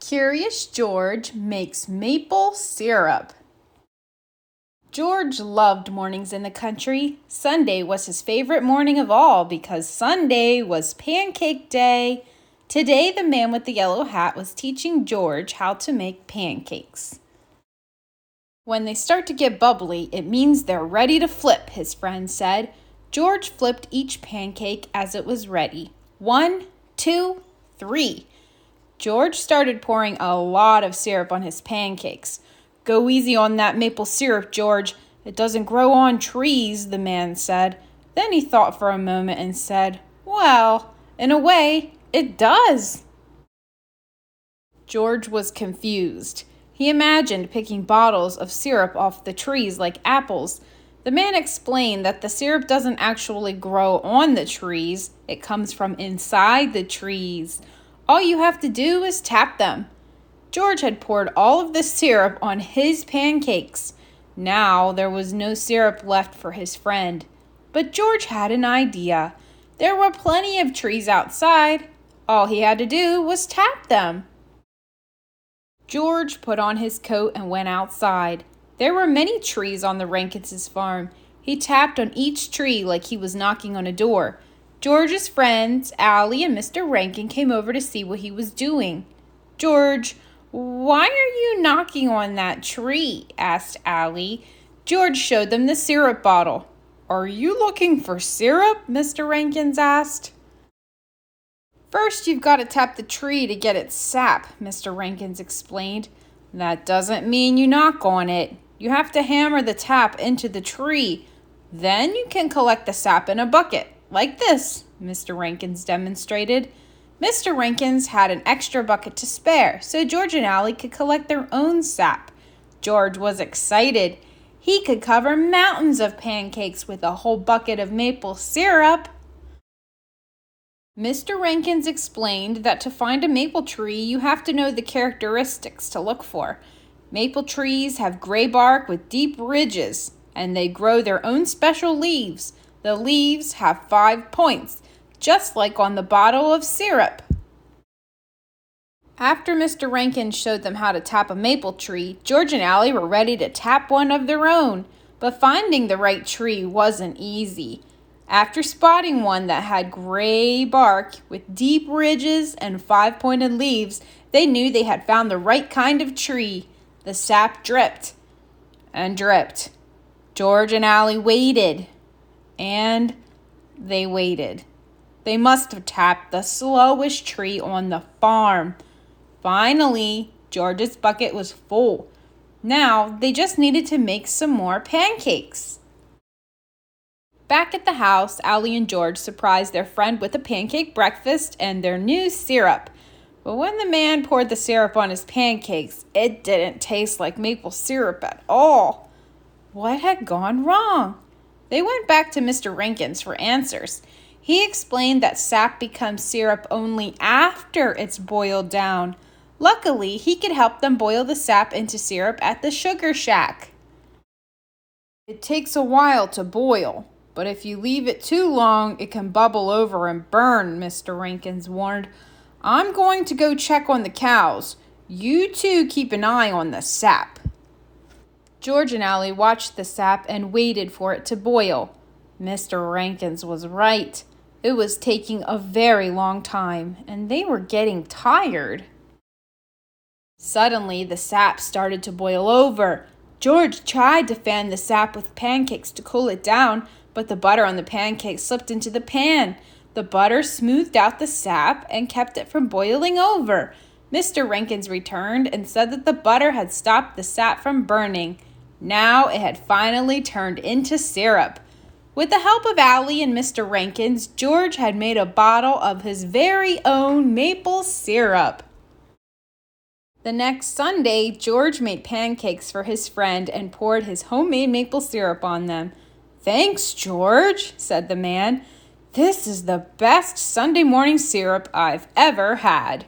Curious George makes maple syrup. George loved mornings in the country. Sunday was his favorite morning of all because Sunday was pancake day. Today, the man with the yellow hat was teaching George how to make pancakes. When they start to get bubbly, it means they're ready to flip, his friend said. George flipped each pancake as it was ready. 1, 2, 3. George started pouring a lot of syrup on his pancakes. Go easy on that maple syrup, George. It doesn't grow on trees, the man said. Then he thought for a moment and said, well, in a way, it does. George was confused. He imagined picking bottles of syrup off the trees like apples. The man explained that the syrup doesn't actually grow on the trees. It comes from inside the trees. All you have to do is tap them. George had poured all of the syrup on his pancakes. Now there was no syrup left for his friend. But George had an idea. There were plenty of trees outside. All he had to do was tap them. George put on his coat and went outside. There were many trees on the Rankins' farm. He tapped on each tree like he was knocking on a door. George's friends, Allie and Mr. Rankin, came over to see what he was doing. George, why are you knocking on that tree? Asked Allie. George showed them the syrup bottle. Are you looking for syrup? Mr. Rankins asked. First, you've got to tap the tree to get its sap, Mr. Rankins explained. That doesn't mean you knock on it. You have to hammer the tap into the tree. Then you can collect the sap in a bucket. Like this, Mr. Rankins demonstrated. Mr. Rankins had an extra bucket to spare, so George and Allie could collect their own sap. George was excited. He could cover mountains of pancakes with a whole bucket of maple syrup. Mr. Rankins explained that to find a maple tree, you have to know the characteristics to look for. Maple trees have gray bark with deep ridges, and they grow their own special leaves. The leaves have 5 points, just like on the bottle of syrup. After Mr. Rankin showed them how to tap a maple tree, George and Allie were ready to tap one of their own. But finding the right tree wasn't easy. After spotting one that had gray bark with deep ridges and 5-pointed leaves, they knew they had found the right kind of tree. The sap dripped and dripped. George and Allie waited. And they waited. They must have tapped the slowest tree on the farm. Finally, George's bucket was full. Now, they just needed to make some more pancakes. Back at the house, Allie and George surprised their friend with a pancake breakfast and their new syrup. But when the man poured the syrup on his pancakes, it didn't taste like maple syrup at all. What had gone wrong? They went back to Mr. Rankins for answers. He explained that sap becomes syrup only after it's boiled down. Luckily, he could help them boil the sap into syrup at the sugar shack. It takes a while to boil, but if you leave it too long, it can bubble over and burn, Mr. Rankins warned. I'm going to go check on the cows. You two keep an eye on the sap. George and Allie watched the sap and waited for it to boil. Mr. Rankins was right. It was taking a very long time, and they were getting tired. Suddenly, the sap started to boil over. George tried to fan the sap with pancakes to cool it down, but the butter on the pancakes slipped into the pan. The butter smoothed out the sap and kept it from boiling over. Mr. Rankins returned and said that the butter had stopped the sap from burning. Now it had finally turned into syrup. With the help of Allie and Mr. Rankins, George had made a bottle of his very own maple syrup. The next Sunday, George made pancakes for his friend and poured his homemade maple syrup on them. Thanks, George, said the man. This is the best Sunday morning syrup I've ever had.